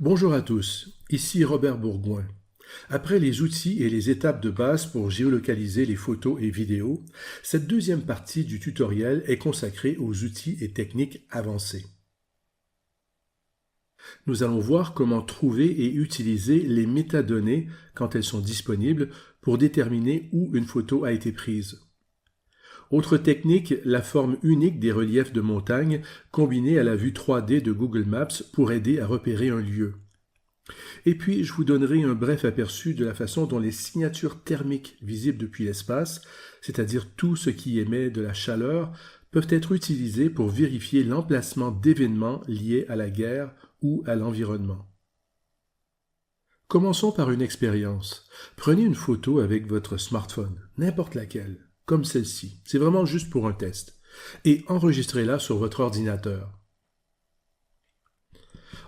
Bonjour à tous, ici Robert Bourgoin. Après les outils et les étapes de base pour géolocaliser les photos et vidéos, cette deuxième partie du tutoriel est consacrée aux outils et techniques avancés. Nous allons voir comment trouver et utiliser les métadonnées quand elles sont disponibles pour déterminer où une photo a été prise. Autre technique, la forme unique des reliefs de montagne combinée à la vue 3D de Google Maps pour aider à repérer un lieu. Et puis, je vous donnerai un bref aperçu de la façon dont les signatures thermiques visibles depuis l'espace, c'est-à-dire tout ce qui émet de la chaleur, peuvent être utilisées pour vérifier l'emplacement d'événements liés à la guerre ou à l'environnement. Commençons par une expérience. Prenez une photo avec votre smartphone, n'importe laquelle, comme celle-ci. C'est vraiment juste pour un test. Et enregistrez-la sur votre ordinateur.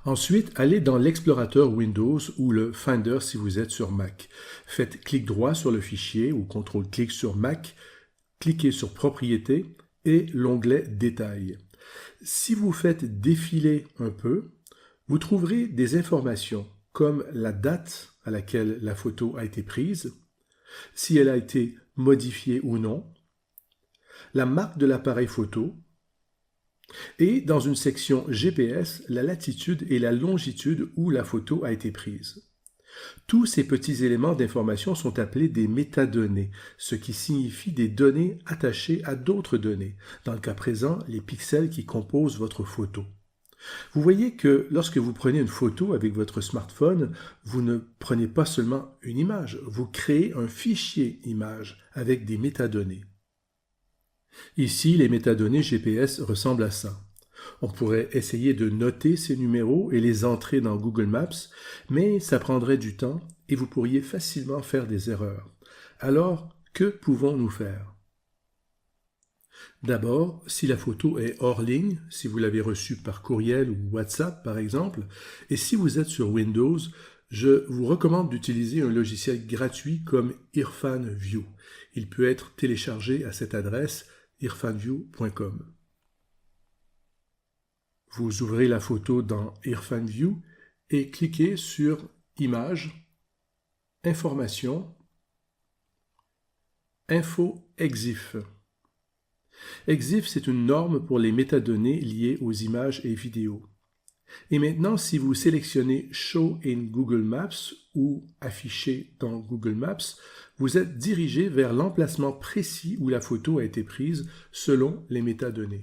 Ensuite, allez dans l'explorateur Windows ou le Finder si vous êtes sur Mac. Faites clic droit sur le fichier ou CTRL-clic sur Mac, cliquez sur Propriétés et l'onglet Détails. Si vous faites défiler un peu, vous trouverez des informations comme la date à laquelle la photo a été prise, si elle a été modifiée ou non, la marque de l'appareil photo, et dans une section GPS, la latitude et la longitude où la photo a été prise. Tous ces petits éléments d'information sont appelés des métadonnées, ce qui signifie des données attachées à d'autres données, dans le cas présent, les pixels qui composent votre photo. Vous voyez que lorsque vous prenez une photo avec votre smartphone, vous ne prenez pas seulement une image, vous créez un fichier image avec des métadonnées. Ici, les métadonnées GPS ressemblent à ça. On pourrait essayer de noter ces numéros et les entrer dans Google Maps, mais ça prendrait du temps et vous pourriez facilement faire des erreurs. Alors, que pouvons-nous faire? D'abord, si la photo est hors ligne, si vous l'avez reçue par courriel ou WhatsApp par exemple, et si vous êtes sur Windows, je vous recommande d'utiliser un logiciel gratuit comme IrfanView. Il peut être téléchargé à cette adresse irfanview.com. Vous ouvrez la photo dans IrfanView et cliquez sur Images, Informations, Info EXIF. EXIF, c'est une norme pour les métadonnées liées aux images et vidéos. Et maintenant, si vous sélectionnez Show in Google Maps ou Afficher dans Google Maps, vous êtes dirigé vers l'emplacement précis où la photo a été prise selon les métadonnées.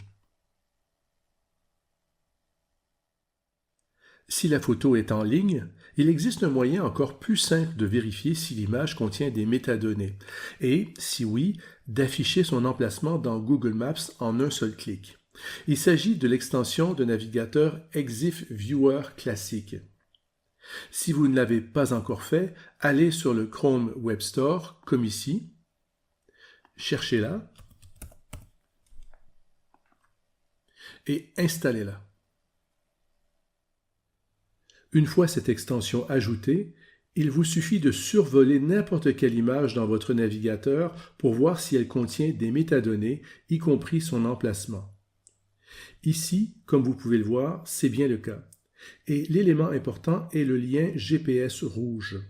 Si la photo est en ligne, il existe un moyen encore plus simple de vérifier si l'image contient des métadonnées et, si oui, d'afficher son emplacement dans Google Maps en un seul clic. Il s'agit de l'extension de navigateur EXIF Viewer classique. Si vous ne l'avez pas encore fait, allez sur le Chrome Web Store, comme ici, cherchez-la et installez-la. Une fois cette extension ajoutée, il vous suffit de survoler n'importe quelle image dans votre navigateur pour voir si elle contient des métadonnées, y compris son emplacement. Ici, comme vous pouvez le voir, c'est bien le cas. Et l'élément important est le lien GPS rouge,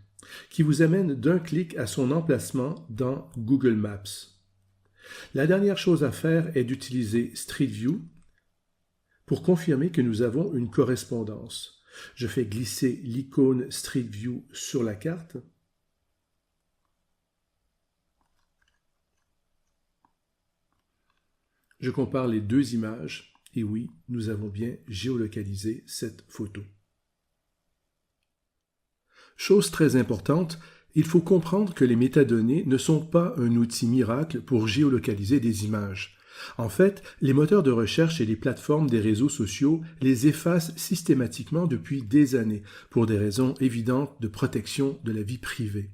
qui vous amène d'un clic à son emplacement dans Google Maps. La dernière chose à faire est d'utiliser Street View pour confirmer que nous avons une correspondance. Je fais glisser l'icône Street View sur la carte. Je compare les deux images et oui, nous avons bien géolocalisé cette photo. Chose très importante, il faut comprendre que les métadonnées ne sont pas un outil miracle pour géolocaliser des images. En fait, les moteurs de recherche et les plateformes des réseaux sociaux les effacent systématiquement depuis des années pour des raisons évidentes de protection de la vie privée.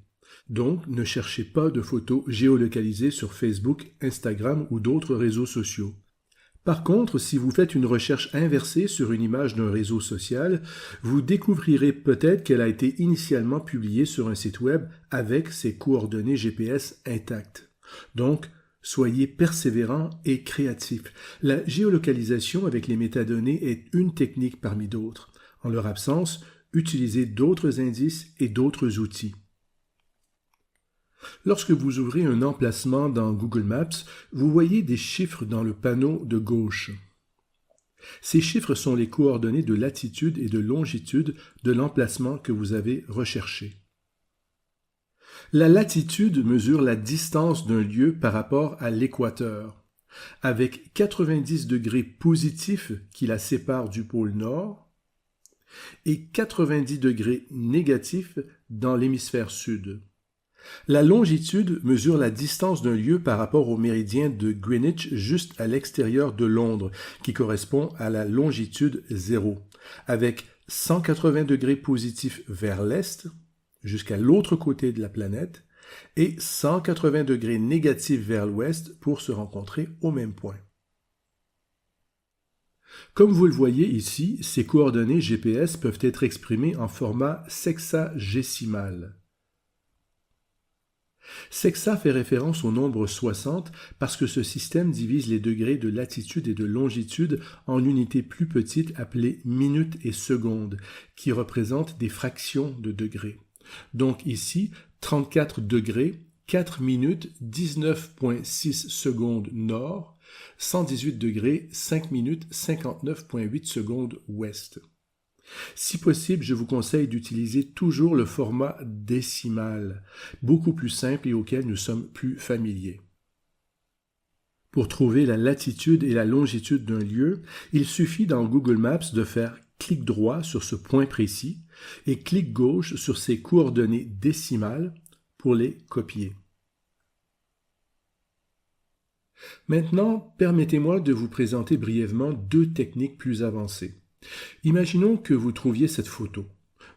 Donc, ne cherchez pas de photos géolocalisées sur Facebook, Instagram ou d'autres réseaux sociaux. Par contre, si vous faites une recherche inversée sur une image d'un réseau social, vous découvrirez peut-être qu'elle a été initialement publiée sur un site web avec ses coordonnées GPS intactes. Donc, soyez persévérants et créatifs. La géolocalisation avec les métadonnées est une technique parmi d'autres. En leur absence, utiliser d'autres indices et d'autres outils. Lorsque vous ouvrez un emplacement dans Google Maps, vous voyez des chiffres dans le panneau de gauche. Ces chiffres sont les coordonnées de latitude et de longitude de l'emplacement que vous avez recherché. La latitude mesure la distance d'un lieu par rapport à l'équateur, avec 90 degrés positifs qui la séparent du pôle Nord et 90 degrés négatifs dans l'hémisphère sud. La longitude mesure la distance d'un lieu par rapport au méridien de Greenwich juste à l'extérieur de Londres, qui correspond à la longitude 0, avec 180 degrés positifs vers l'est, jusqu'à l'autre côté de la planète, et 180 degrés négatifs vers l'ouest pour se rencontrer au même point. Comme vous le voyez ici, ces coordonnées GPS peuvent être exprimées en format sexagésimal. Sexa fait référence au nombre 60 parce que ce système divise les degrés de latitude et de longitude en unités plus petites appelées minutes et secondes, qui représentent des fractions de degrés. Donc ici, 34 degrés, 4 minutes, 19,6 secondes nord, 118 degrés, 5 minutes, 59,8 secondes ouest. Si possible, je vous conseille d'utiliser toujours le format décimal, beaucoup plus simple et auquel nous sommes plus familiers. Pour trouver la latitude et la longitude d'un lieu, il suffit dans Google Maps de faire clic droit sur ce point précis et clic gauche sur ces coordonnées décimales pour les copier. Maintenant, permettez-moi de vous présenter brièvement deux techniques plus avancées. Imaginons que vous trouviez cette photo.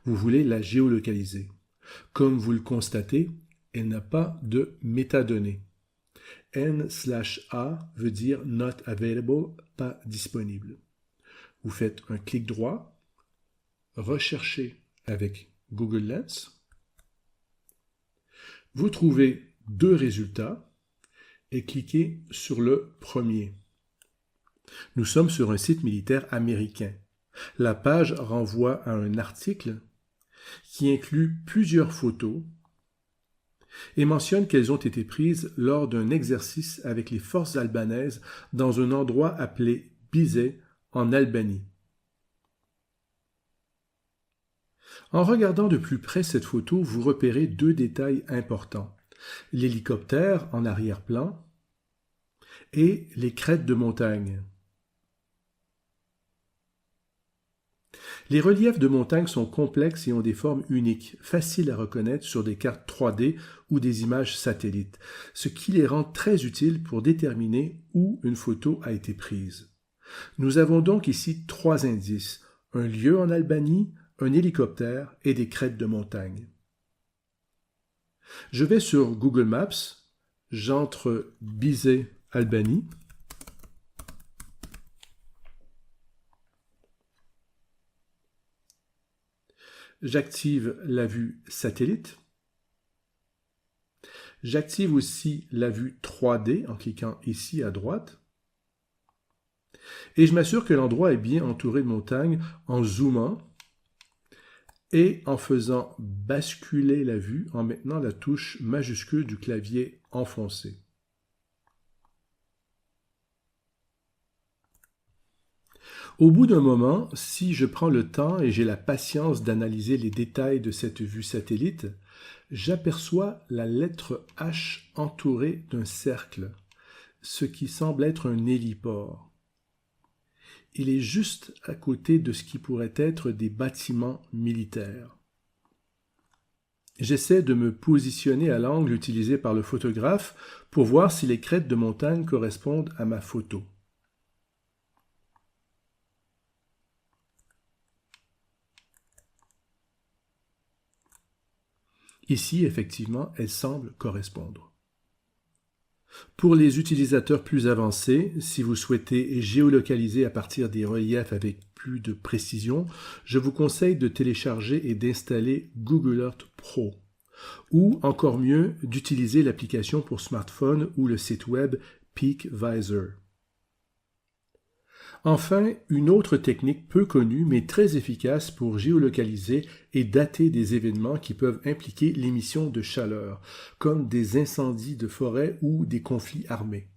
Vous voulez la géolocaliser. Comme vous le constatez, elle n'a pas de métadonnées. N/A veut dire not available, pas disponible. Vous faites un clic droit, recherchez avec Google Lens. Vous trouvez deux résultats et cliquez sur le premier. Nous sommes sur un site militaire américain. La page renvoie à un article qui inclut plusieurs photos et mentionne qu'elles ont été prises lors d'un exercice avec les forces albanaises dans un endroit appelé Bizet en Albanie. En regardant de plus près cette photo, vous repérez deux détails importants. L'hélicoptère en arrière-plan et les crêtes de montagne. Les reliefs de montagne sont complexes et ont des formes uniques, faciles à reconnaître sur des cartes 3D ou des images satellites, ce qui les rend très utiles pour déterminer où une photo a été prise. Nous avons donc ici trois indices, un lieu en Albanie, un hélicoptère et des crêtes de montagne. Je vais sur Google Maps, j'entre Bizet, Albanie. J'active la vue satellite. J'active aussi la vue 3D en cliquant ici à droite. Et je m'assure que l'endroit est bien entouré de montagnes en zoomant et en faisant basculer la vue en maintenant la touche majuscule du clavier enfoncée. Au bout d'un moment, si je prends le temps et j'ai la patience d'analyser les détails de cette vue satellite, j'aperçois la lettre H entourée d'un cercle, ce qui semble être un héliport. Il est juste à côté de ce qui pourrait être des bâtiments militaires. J'essaie de me positionner à l'angle utilisé par le photographe pour voir si les crêtes de montagne correspondent à ma photo. Ici, effectivement, elles semblent correspondre. Pour les utilisateurs plus avancés, si vous souhaitez géolocaliser à partir des reliefs avec plus de précision, je vous conseille de télécharger et d'installer Google Earth Pro, ou encore mieux, d'utiliser l'application pour smartphone ou le site web PeakVisor. Enfin, une autre technique peu connue mais très efficace pour géolocaliser et dater des événements qui peuvent impliquer l'émission de chaleur, comme des incendies de forêt ou des conflits armés.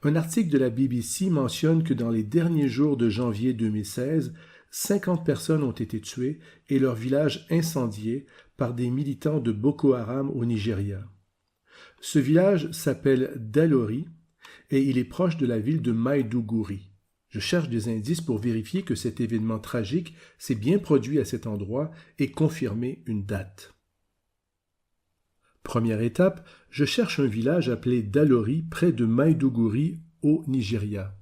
Un article de la BBC mentionne que dans les derniers jours de janvier 2016, 50 personnes ont été tuées et leur village incendié par des militants de Boko Haram au Nigeria. Ce village s'appelle Dalori et il est proche de la ville de Maiduguri. Je cherche des indices pour vérifier que cet événement tragique s'est bien produit à cet endroit et confirmer une date. Première étape, je cherche un village appelé Dalori près de Maiduguri au Nigeria.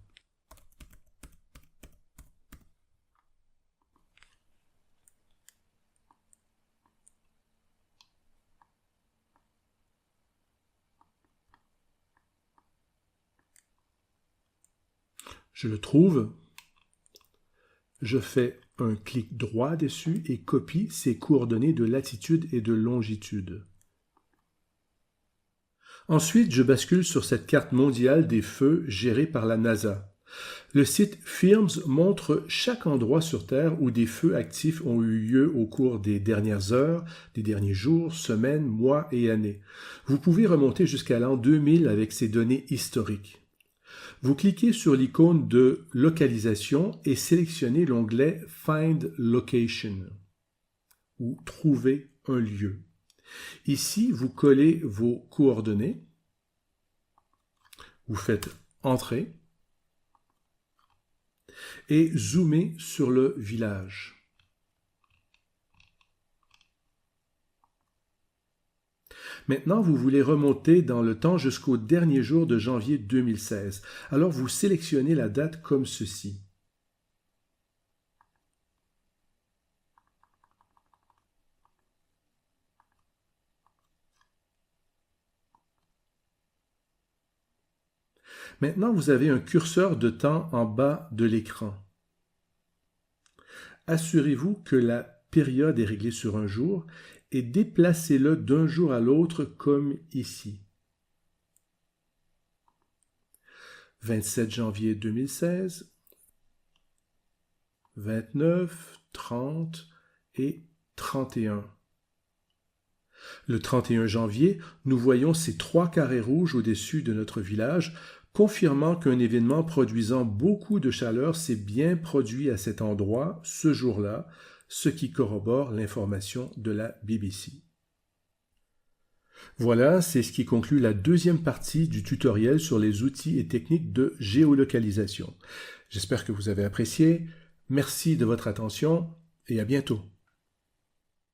Je le trouve, je fais un clic droit dessus et copie ses coordonnées de latitude et de longitude. Ensuite, je bascule sur cette carte mondiale des feux gérée par la NASA. Le site FIRMS montre chaque endroit sur Terre où des feux actifs ont eu lieu au cours des dernières heures, des derniers jours, semaines, mois et années. Vous pouvez remonter jusqu'à l'an 2000 avec ces données historiques. Vous cliquez sur l'icône de localisation et sélectionnez l'onglet Find Location ou Trouver un lieu. Ici, vous collez vos coordonnées, vous faites Entrer et zoomez sur le village. Maintenant, vous voulez remonter dans le temps jusqu'au dernier jour de janvier 2016. Alors, vous sélectionnez la date comme ceci. Maintenant, vous avez un curseur de temps en bas de l'écran. Assurez-vous que la période est réglée sur un jour et déplacez-le d'un jour à l'autre comme ici. 27 janvier 2016, 29, 30 et 31. Le 31 janvier, nous voyons ces 3 carrés rouges au-dessus de notre village, confirmant qu'un événement produisant beaucoup de chaleur s'est bien produit à cet endroit, ce jour-là, ce qui corrobore l'information de la BBC. Voilà, c'est ce qui conclut la deuxième partie du tutoriel sur les outils et techniques de géolocalisation. J'espère que vous avez apprécié. Merci de votre attention et à bientôt.